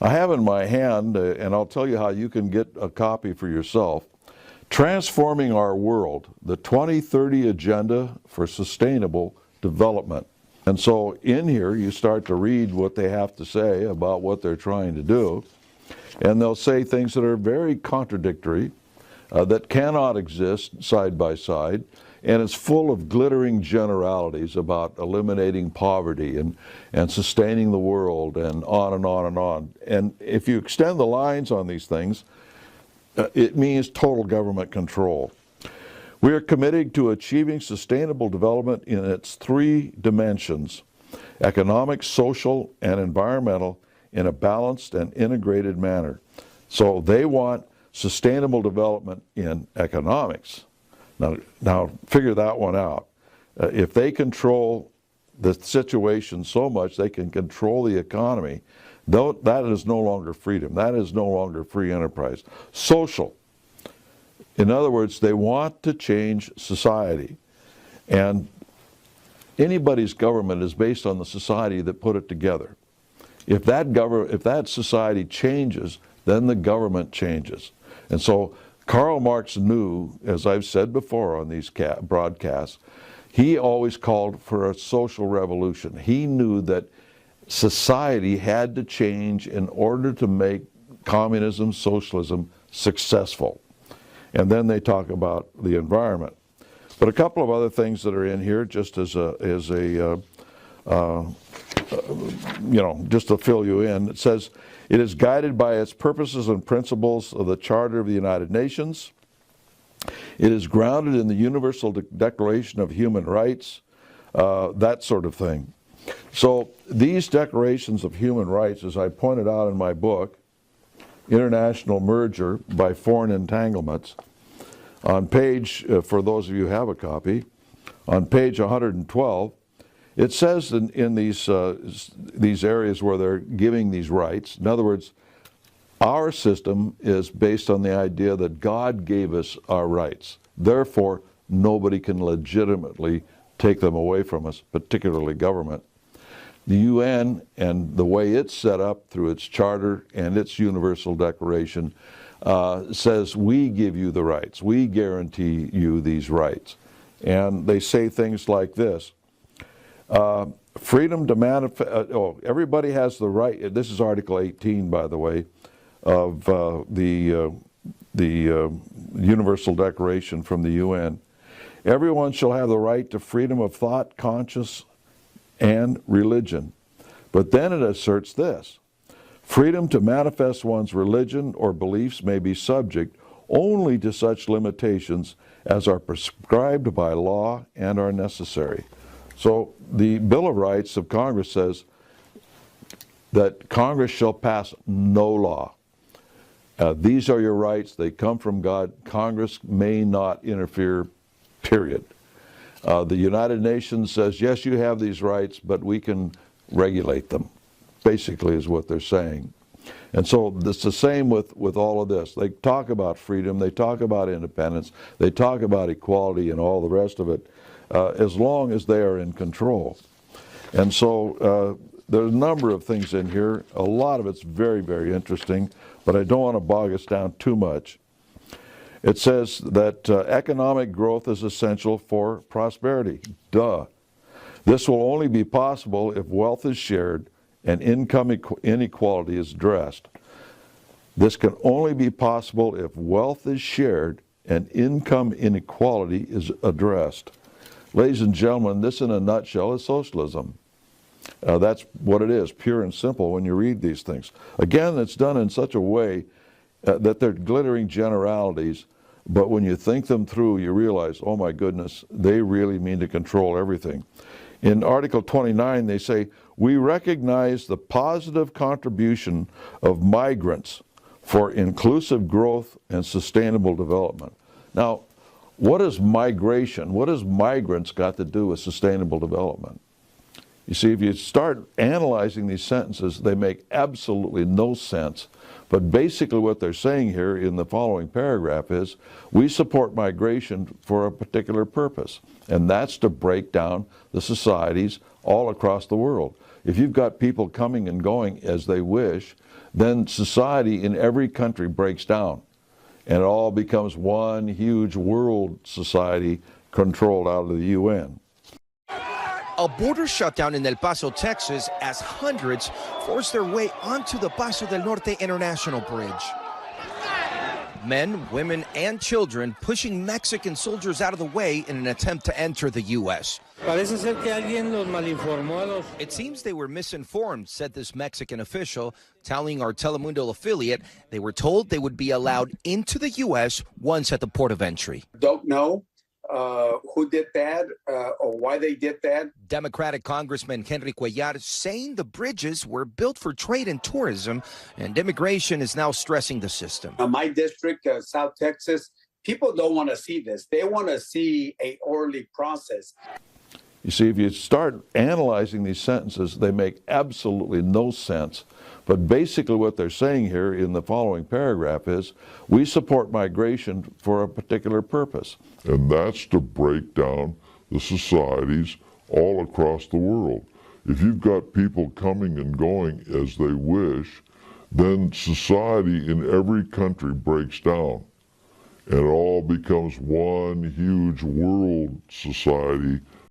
I have in my hand, and I'll tell you how you can get a copy for yourself, Transforming Our World, the 2030 Agenda for Sustainable Development. And so in here you start to read what they have to say about what they're trying to do, and they'll say things that are very contradictory, that cannot exist side by side, and it's full of glittering generalities about eliminating poverty and sustaining the world and on and on and on. And if you extend the lines on these things, it means total government control. We are committed to achieving sustainable development in its three dimensions: economic, social, and environmental, in a balanced and integrated manner. So they want sustainable development in economics. Now figure that one out. If they control the situation so much they can control the economy, that is no longer freedom. That is no longer free enterprise. Social. In other words, they want to change society. And anybody's government is based on the society that put it together. If that society changes, then the government changes. And so Karl Marx knew, as I've said before on these broadcasts, he always called for a social revolution. He knew that society had to change in order to make communism, socialism successful. And then they talk about the environment. But a couple of other things that are in here, just as a just to fill you in. It says, it is guided by its purposes and principles of the Charter of the United Nations. It is grounded in the Universal Declaration of Human Rights, that sort of thing. So these declarations of human rights, as I pointed out in my book, International Merger by Foreign Entanglements, on page, for those of you who have a copy, on page 112, it says in these areas where they're giving these rights, in other words, our system is based on the idea that God gave us our rights. Therefore, nobody can legitimately take them away from us, particularly government. The UN and the way it's set up through its charter and its Universal Declaration says we give you the rights. We guarantee you these rights. And they say things like this. Freedom to manifest, everybody has the right, this is Article 18, by the way, of the Universal Declaration from the UN. Everyone shall have the right to freedom of thought, conscience, and religion. But then it asserts this: freedom to manifest one's religion or beliefs may be subject only to such limitations as are prescribed by law and are necessary. So the Bill of Rights of Congress says that Congress shall pass no law. These are your rights. They come from God. Congress may not interfere, period. The United Nations says, yes, you have these rights, but we can regulate them, basically is what they're saying. And so it's the same with all of this. They talk about freedom, they talk about independence, they talk about equality and all the rest of it, as long as they are in control. And so there's a number of things in here. A lot of it's very, very interesting, but I don't want to bog us down too much. It says that economic growth is essential for prosperity. Duh. This will only be possible if wealth is shared and income inequality is addressed. This can only be possible if wealth is shared and income inequality is addressed. Ladies and gentlemen, this in a nutshell is socialism. That's what it is, pure and simple when you read these things. Again, it's done in such a way that they're glittering generalities, but when you think them through, you realize, oh my goodness, they really mean to control everything. In Article 29, they say, we recognize the positive contribution of migrants for inclusive growth and sustainable development. Now, what is migration? What has migrants got to do with sustainable development? You see, if you start analyzing these sentences, they make absolutely no sense. But basically what they're saying here in the following paragraph is, we support migration for a particular purpose, and that's to break down the societies all across the world. If you've got people coming and going as they wish, then society in every country breaks down, and it all becomes one huge world society controlled out of the UN. A border shutdown in El Paso, Texas, as hundreds force their way onto the Paso del Norte International Bridge. Men, women, and children pushing Mexican soldiers out of the way in an attempt to enter the U.S. It seems they were misinformed, said this Mexican official, telling our Telemundo affiliate they were told they would be allowed into the U.S. once at the port of entry. Don't know who did that or why they did that. Democratic Congressman Henry Cuellar saying the bridges were built for trade and tourism, and immigration is now stressing the system. My district, South Texas, people don't want to see this. They want to see an orderly process. You see, if you start analyzing these sentences, they make absolutely no sense. But basically what they're saying here in the following paragraph is, we support migration for a particular purpose. And that's to break down the societies all across the world. If you've got people coming and going as they wish, then society in every country breaks down. And it all becomes one huge world society